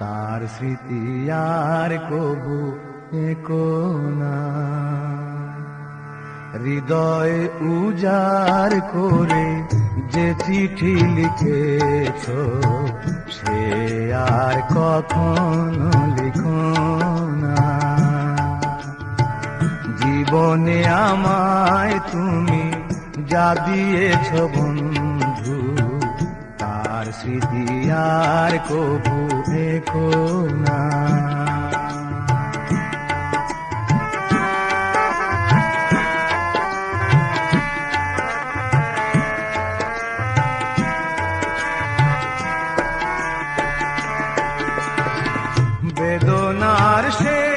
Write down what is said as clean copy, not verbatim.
তার স্মৃতি আর কবু একো না। হৃদয় উজাড় করে যে চিঠি লিখেছ, সে আর কখনো লিখো না। জীবনে আমায় তুমি যা দিয়েছ বন্ধু, তার স্মৃতি আর কবু একো না। বেদনার সে